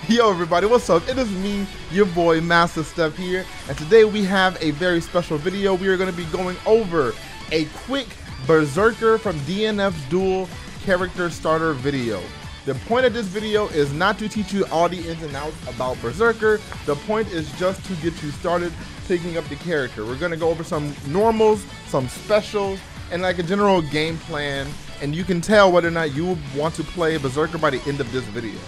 Yo everybody, what's up? It is me, your boy Master Steph here, and today we have a very special video. We are going to be going over a quick Berserker from DNF Duel character starter video. The point of this video is not to teach you all the ins and outs about Berserker. The point is just to get you started picking up the character. We're going to go over some normals, some specials, and like a general game plan, and you can tell whether or not you want to play Berserker by the end of this video.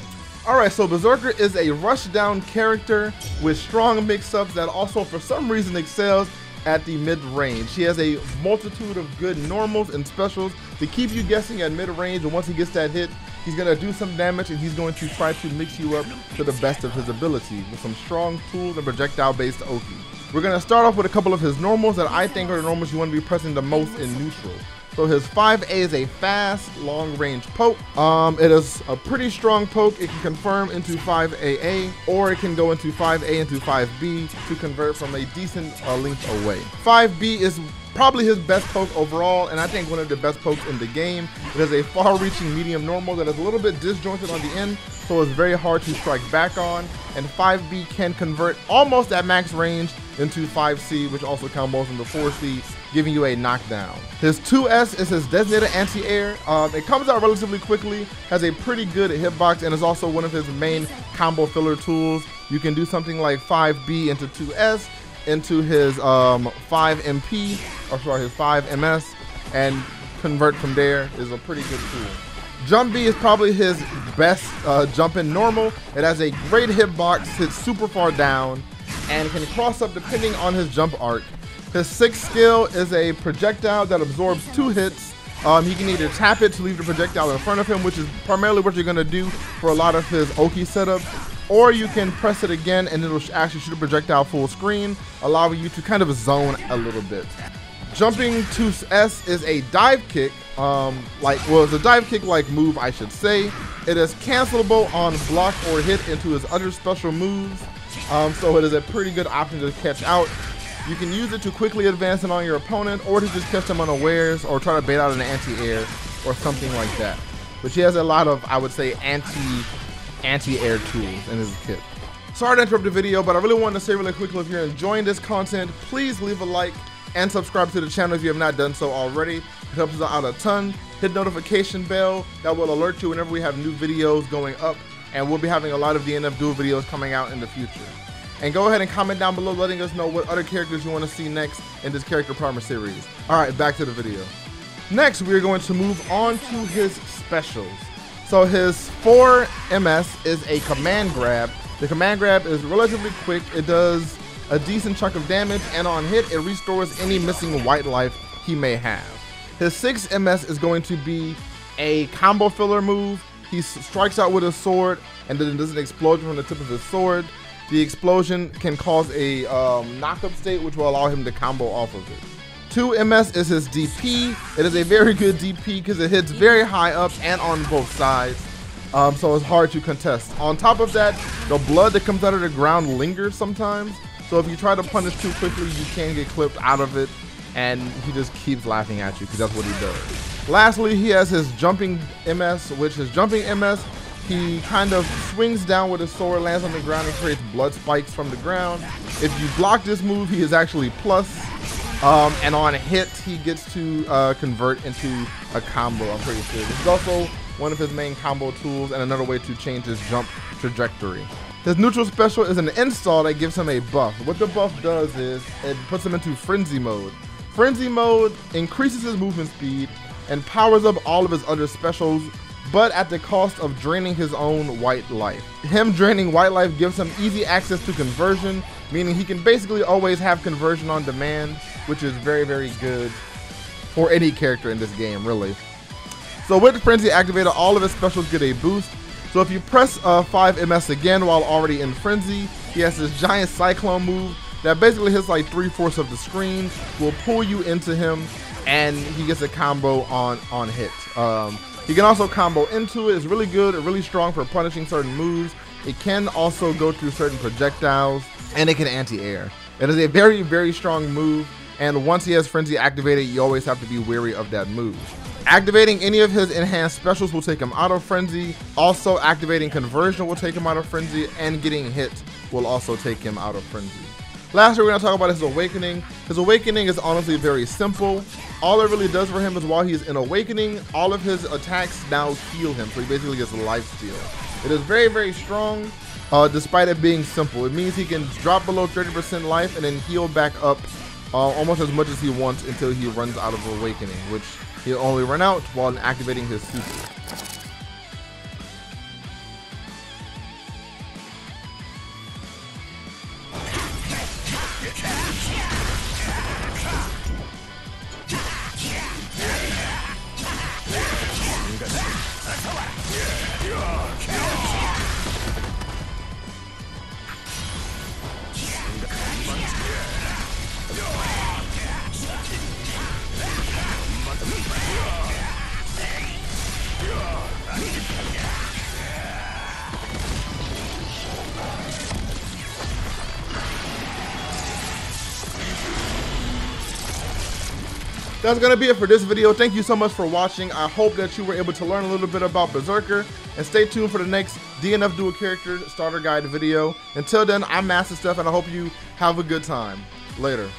Alright, so Berserker is a rush-down character with strong mix-ups that also for some reason excels at the mid-range. He has a multitude of good normals and specials to keep you guessing at mid-range, and once he gets that hit, he's going to do some damage and he's going to try to mix you up to the best of his ability with some strong tools and projectile-based Oki. We're going to start off with a couple of his normals that I think are the normals you want to be pressing the most in neutral. So his 5A is a fast, long-range poke. It is a pretty strong poke. It can confirm into 5AA, or it can go into 5A into 5B to convert from a decent length away. 5B is probably his best poke overall, and I think one of the best pokes in the game. It is a far-reaching medium normal that is a little bit disjointed on the end, so it's very hard to strike back on. And 5B can convert almost at max range into 5C, which also combos into 4C, giving you a knockdown. His 2S is his designated anti-air. It comes out relatively quickly, has a pretty good hitbox, and is also one of his main combo filler tools. You can do something like 5B into 2S, into his 5MP, or sorry, his 5MS, and convert from there. Is a pretty good tool. Jump B is probably his best jump-in normal. It has a great hitbox, hits super far down, and can cross up depending on his jump arc. His 6th skill is a projectile that absorbs 2 hits. He can either tap it to leave the projectile in front of him, which is primarily what you're going to do for a lot of his Oki setups, or you can press it again and it'll actually shoot a projectile full screen, allowing you to kind of zone a little bit. Jumping to S is a dive kick, it's a dive kick like move, I should say. It is cancelable on block or hit into his other special moves, so it is a pretty good option to catch out. You can use it to quickly advance it on your opponent, or to just catch them unawares, or try to bait out an anti-air, or something like that. But he has a lot of, I would say, anti-air tools in his kit. Sorry to interrupt the video, but I really wanted to say really quickly, if you're enjoying this content, please leave a like and subscribe to the channel if you have not done so already. It helps us out a ton. Hit the notification bell, that will alert you whenever we have new videos going up, and we'll be having a lot of DNF Duel videos coming out in the future. And go ahead and comment down below letting us know what other characters you want to see next in this character primer series. Alright, back to the video. Next, we are going to move on to his specials. So his 4MS is a command grab. The command grab is relatively quick. It does a decent chunk of damage, and on hit, it restores any missing white life he may have. His 6MS is going to be a combo filler move. He strikes out with his sword, and then does an explosion from the tip of his sword. The explosion can cause a knock-up state, which will allow him to combo off of it. 2MS is his DP. It is a very good DP because it hits very high up and on both sides, so it's hard to contest. On top of that, the blood that comes out of the ground lingers sometimes, so if you try to punish too quickly, you can get clipped out of it, and he just keeps laughing at you because that's what he does. Lastly, he has his jumping MS, which his jumping MS, he kind of swings down with his sword, lands on the ground, and creates blood spikes from the ground. If you block this move, he is actually plus, and on hit, he gets to convert into a combo, I'm pretty sure. This is also one of his main combo tools and another way to change his jump trajectory. His neutral special is an install that gives him a buff. What the buff does is it puts him into frenzy mode. Frenzy mode increases his movement speed and powers up all of his other specials, but at the cost of draining his own white life. Him draining white life gives him easy access to conversion, meaning he can basically always have conversion on demand, which is very, very good for any character in this game, really. So with Frenzy activated, all of his specials get a boost. So if you press 5MS again while already in Frenzy, he has this giant Cyclone move that basically hits like 3/4 of the screen, will pull you into him, and he gets a combo on hit. He can also combo into it. It's really good, really strong for punishing certain moves. It can also go through certain projectiles, and it can anti-air. It is a very, very strong move, and once he has Frenzy activated, you always have to be wary of that move. Activating any of his enhanced specials will take him out of Frenzy. Also, activating Conversion will take him out of Frenzy, and getting hit will also take him out of Frenzy. Lastly, we're going to talk about his Awakening. His Awakening is honestly very simple. All it really does for him is while he's in Awakening, all of his attacks now heal him, so he basically gets lifesteal. It is very, very strong, despite it being simple. It means he can drop below 30% life and then heal back up almost as much as he wants until he runs out of Awakening, which he'll only run out while activating his super. That's going to be it for this video. Thank you so much for watching. I hope that you were able to learn a little bit about Berserker, and stay tuned for the next DNF Duel character starter guide video. Until then, I'm Master Stuff, and I hope you have a good time. Later.